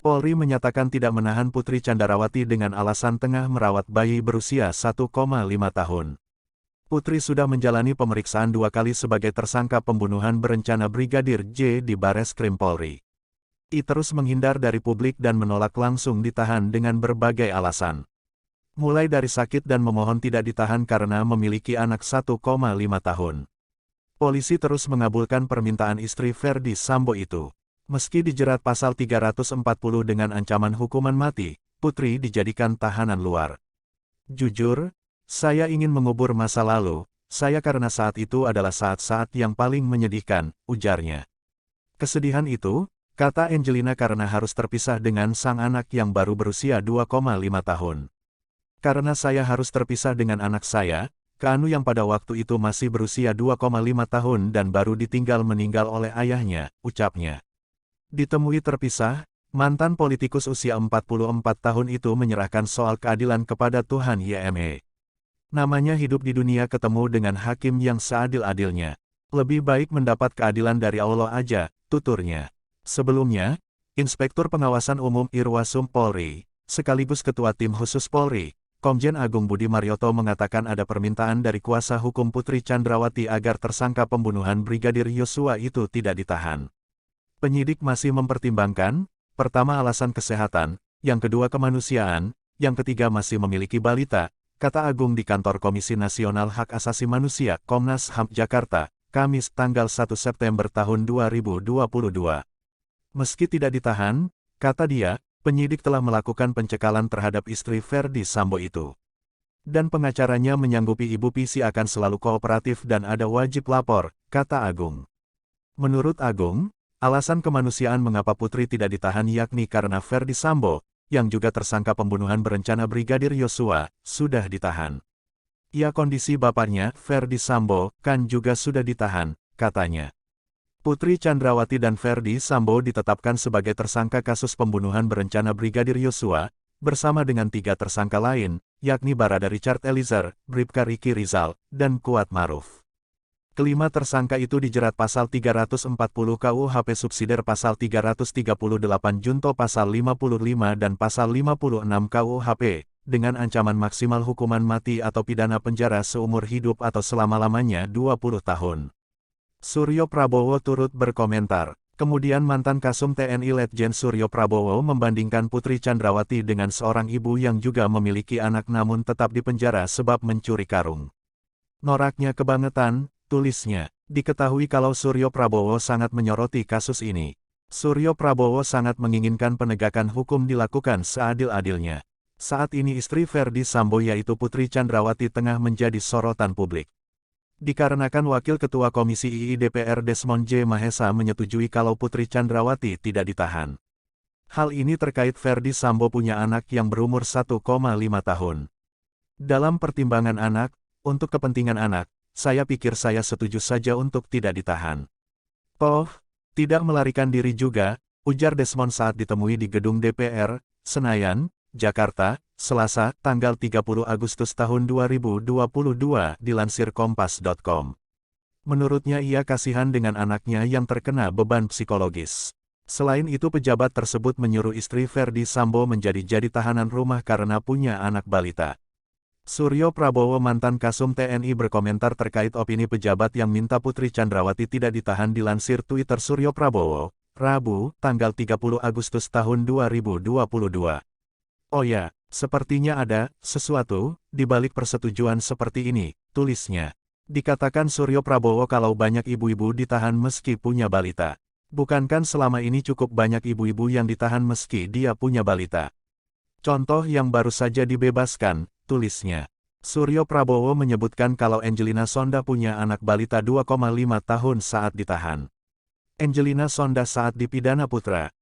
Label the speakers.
Speaker 1: Polri menyatakan tidak menahan Putri Candrawati dengan alasan tengah merawat bayi berusia 1,5 tahun. Putri sudah menjalani pemeriksaan 2 kali sebagai tersangka pembunuhan berencana Brigadir J di Bareskrim Polri. I terus menghindar dari publik dan menolak langsung ditahan dengan berbagai alasan. Mulai dari sakit dan memohon tidak ditahan karena memiliki anak 1,5 tahun. Polisi terus mengabulkan permintaan istri Ferdi Sambo itu. Meski dijerat pasal 340 dengan ancaman hukuman mati, Putri dijadikan tahanan luar. Jujur, saya ingin mengubur masa lalu, saya karena saat itu adalah saat-saat yang paling menyedihkan, ujarnya. Kesedihan itu, kata Angelina karena harus terpisah dengan sang anak yang baru berusia 2,5 tahun. Karena saya harus terpisah dengan anak saya, Keanu yang pada waktu itu masih berusia 2,5 tahun dan baru ditinggal meninggal oleh ayahnya, ucapnya. Ditemui terpisah, mantan politikus usia 44 tahun itu menyerahkan soal keadilan kepada Tuhan YME. Namanya hidup di dunia ketemu dengan hakim yang seadil-adilnya. Lebih baik mendapat keadilan dari Allah aja, tuturnya. Sebelumnya, Inspektur Pengawasan Umum Irwasum Polri, sekaligus Ketua Tim Khusus Polri, Komjen Agung Budi Marioto mengatakan ada permintaan dari kuasa hukum Putri Candrawati agar tersangka pembunuhan Brigadir Yosua itu tidak ditahan. Penyidik masih mempertimbangkan, pertama alasan kesehatan, yang kedua kemanusiaan, yang ketiga masih memiliki balita, kata Agung di kantor Komisi Nasional Hak Asasi Manusia Komnas HAM Jakarta, Kamis tanggal 1 September tahun 2022. Meski tidak ditahan, kata dia, penyidik telah melakukan pencekalan terhadap istri Ferdi Sambo itu. Dan pengacaranya menyanggupi Ibu Pisi akan selalu kooperatif dan ada wajib lapor, kata Agung. Menurut Agung, alasan kemanusiaan mengapa Putri tidak ditahan yakni karena Ferdi Sambo, yang juga tersangka pembunuhan berencana Brigadir Yosua, sudah ditahan. Ya kondisi bapaknya, Ferdi Sambo, kan juga sudah ditahan, katanya. Putri Candrawati dan Ferdi Sambo ditetapkan sebagai tersangka kasus pembunuhan berencana Brigadir Yosua, bersama dengan 3 tersangka lain, yakni Barada Richard Eliezer, Bribka Riki Rizal, dan Kuat Maruf. Kelima tersangka itu dijerat pasal 340 KUHP subsidiar pasal 338 junto pasal 55 dan pasal 56 KUHP, dengan ancaman maksimal hukuman mati atau pidana penjara seumur hidup atau selama-lamanya 20 tahun. Suryo Prabowo turut berkomentar. Kemudian mantan Kasum TNI Letjen Suryo Prabowo membandingkan Putri Candrawati dengan seorang ibu yang juga memiliki anak namun tetap dipenjara sebab mencuri karung. Noraknya kebangetan, tulisnya. Diketahui kalau Suryo Prabowo sangat menyoroti kasus ini. Suryo Prabowo sangat menginginkan penegakan hukum dilakukan seadil-adilnya. Saat ini istri Ferdi Sambo yaitu Putri Candrawati tengah menjadi sorotan publik. Dikarenakan Wakil Ketua Komisi II DPR Desmond J. Mahesa menyetujui kalau Putri Candrawati tidak ditahan. Hal ini terkait Ferdi Sambo punya anak yang berumur 1,5 tahun. Dalam pertimbangan anak, untuk kepentingan anak, saya pikir saya setuju saja untuk tidak ditahan. Toh, tidak melarikan diri juga, ujar Desmond saat ditemui di gedung DPR, Senayan, Jakarta, Selasa, tanggal 30 Agustus tahun 2022, dilansir kompas.com. Menurutnya ia kasihan dengan anaknya yang terkena beban psikologis. Selain itu pejabat tersebut menyuruh istri Ferdi Sambo menjadi tahanan rumah karena punya anak balita. Suryo Prabowo mantan Kasum TNI berkomentar terkait opini pejabat yang minta Putri Candrawati tidak ditahan dilansir Twitter Suryo Prabowo, Rabu, tanggal 30 Agustus tahun 2022. Oh ya, sepertinya ada sesuatu di balik persetujuan seperti ini, tulisnya. Dikatakan Suryo Prabowo kalau banyak ibu-ibu ditahan meski punya balita. Bukankah selama ini cukup banyak ibu-ibu yang ditahan meski dia punya balita? Contoh yang baru saja dibebaskan, tulisnya. Suryo Prabowo menyebutkan kalau Angelina Sonda punya anak balita 2,5 tahun saat ditahan. Angelina Sonda saat dipidana putra,